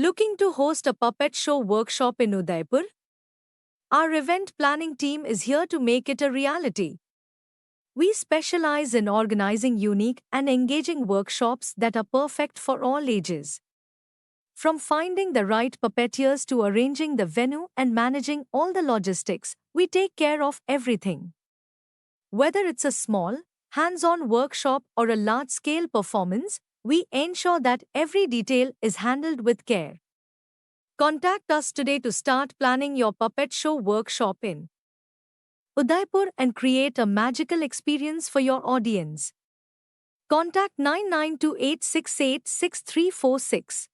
Looking to host a puppet show workshop in Udaipur? Our event planning team is here to make it a reality. We specialize in organizing unique and engaging workshops that are perfect for all ages. From finding the right puppeteers to arranging the venue and managing all the logistics, we take care of everything. Whether it's a small, hands on workshop or a large scale performance, we ensure that every detail is handled with care. Contact us today to start planning your puppet show workshop in Udaipur and create a magical experience for your audience. Contact 9928686346.